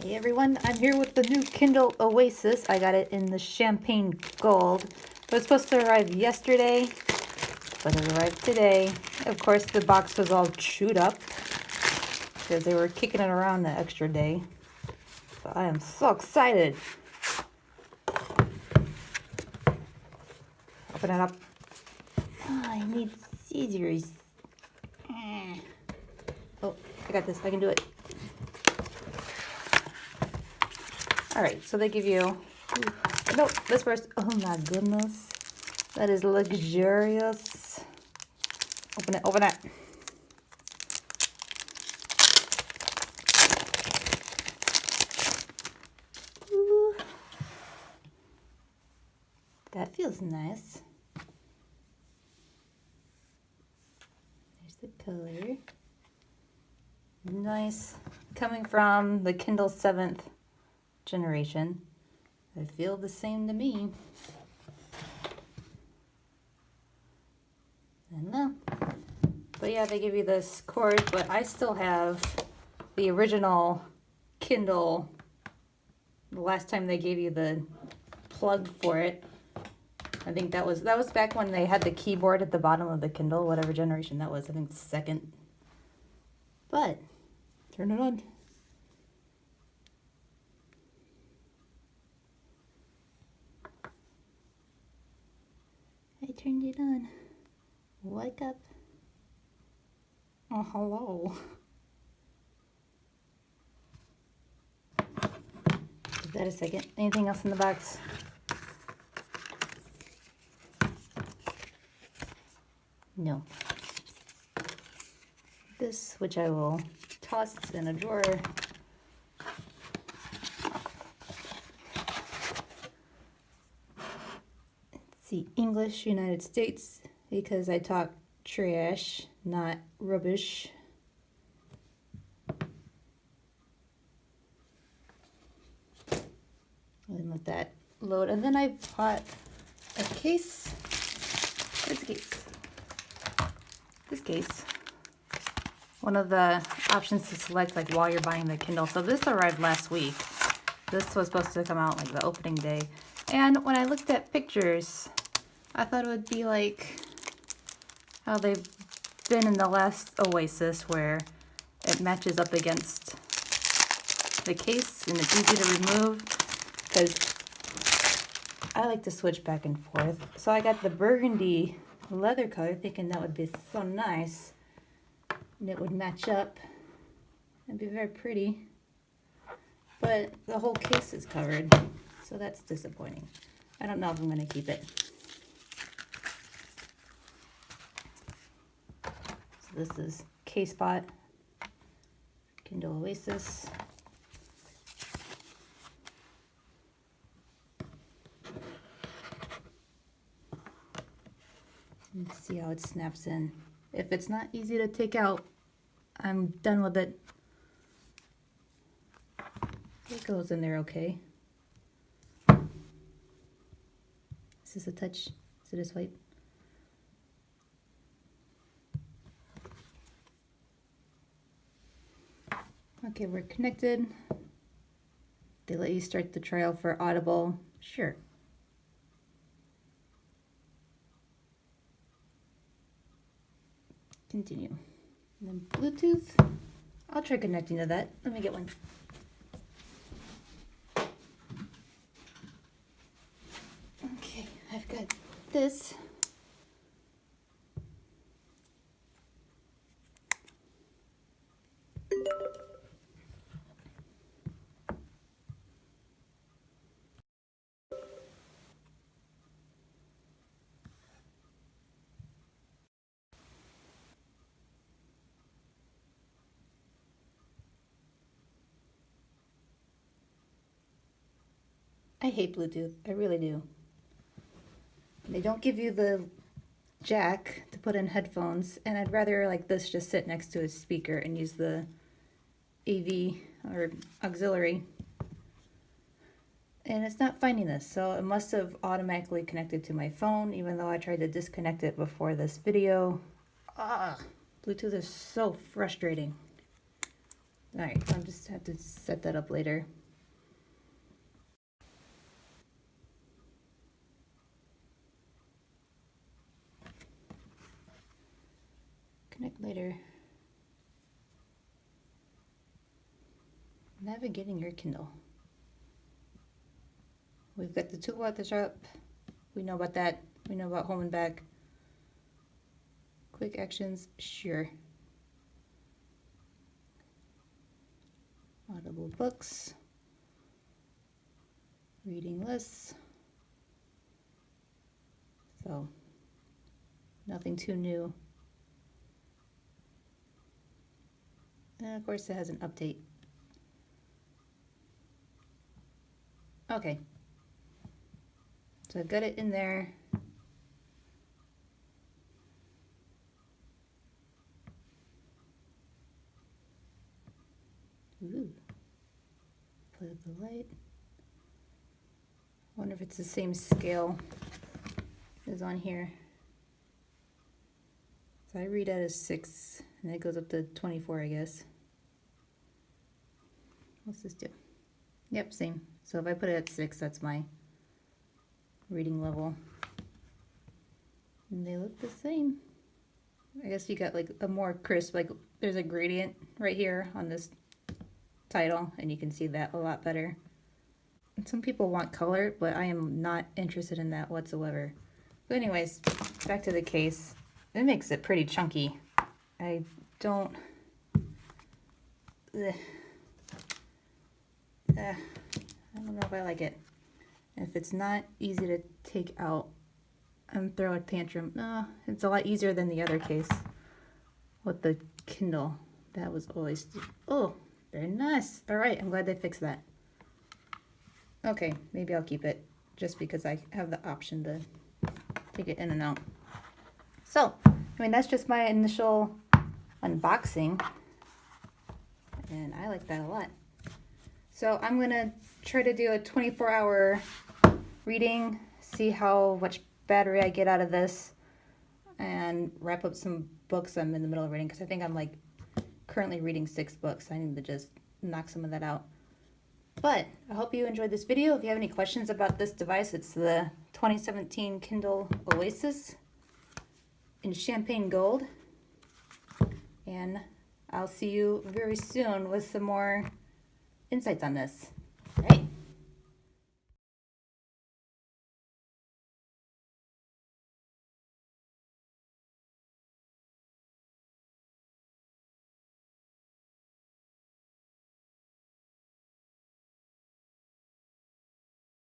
Hey everyone, I'm here with the new Kindle Oasis. I got it in the champagne gold. It was supposed to arrive yesterday, but it arrived today. Of course, the box was all chewed up because they were kicking it around the extra day. But I am so excited. Open it up. Oh, I need scissors. Oh, I got this. I can do it. All right, so they give you, nope, this first, oh my goodness. That is luxurious. Open it, open it. Ooh. That feels nice. There's the color. Nice. Coming from the Kindle 7th generation. They feel the same to me. I don't know. But yeah, they give you this cord, but I still have the original Kindle. The last time they gave you the plug for it. I think that was back when they had the keyboard at the bottom of the Kindle, whatever generation that was. I think the second. But turn it on. I turned it on. Wake up. Oh, hello. Give that a second. Anything else in the box? No. This, which I will toss in a drawer. See, English, United States, because I talk trash, not rubbish. And let that load. And then I bought a case. Where's the case? This case. One of the options to select like while you're buying the Kindle. So this arrived last week. This was supposed to come out like the opening day. And when I looked at pictures, I thought it would be like how they've been in the last Oasis where it matches up against the case and it's easy to remove because I like to switch back and forth. So I got the burgundy leather color thinking that would be so nice and it would match up. It'd be very pretty. But the whole case is covered, so that's disappointing. I don't know if I'm going to keep it. So this is K-Spot, Kindle Oasis. Let's see how it snaps in. If it's not easy to take out, I'm done with it. It goes in there okay. Is this a touch? Is it a swipe? Okay, we're connected. They let you start the trial for Audible. Sure. Continue. And then Bluetooth. I'll try connecting to that. Let me get one. Okay, I've got this. I hate Bluetooth. I really do. They don't give you the jack to put in headphones, and I'd rather like this just sit next to a speaker and use the AV or auxiliary. And it's not finding this, so it must have automatically connected to my phone, even though I tried to disconnect it before this video. Bluetooth is so frustrating. All right, I'll just have to set that up later. Connect later. Navigating your Kindle. We've got the tool at the shop. We know about that. We know about home and back. Quick actions, sure. Audible books. Reading lists. So, nothing too new. And of course it has an update. Okay. So I've got it in there. Ooh. Play with the light. Wonder if it's the same scale as on here. So I read at a 6 and it goes up to 24, I guess. What's this do? Yep, same. So if I put it at 6, that's my reading level. And they look the same. I guess you got like a more crisp, like there's a gradient right here on this title, and you can see that a lot better. And some people want color, but I am not interested in that whatsoever. But anyways, back to the case. It makes it pretty chunky. I don't... I don't know if I like it. If it's not easy to take out and throw a tantrum, no, it's a lot easier than the other case with the Kindle. That was always, oh, very nice. All right, I'm glad they fixed that. Okay, maybe I'll keep it just because I have the option to take it in and out. So, I mean, that's just my initial unboxing, and I like that a lot. So I'm gonna try to do a 24-hour reading, see how much battery I get out of this, and wrap up some books I'm in the middle of reading, because I think I'm like currently reading 6 books. I need to just knock some of that out. But I hope you enjoyed this video. If you have any questions about this device, it's the 2017 Kindle Oasis in champagne gold. And I'll see you very soon with some more insights on this. All right.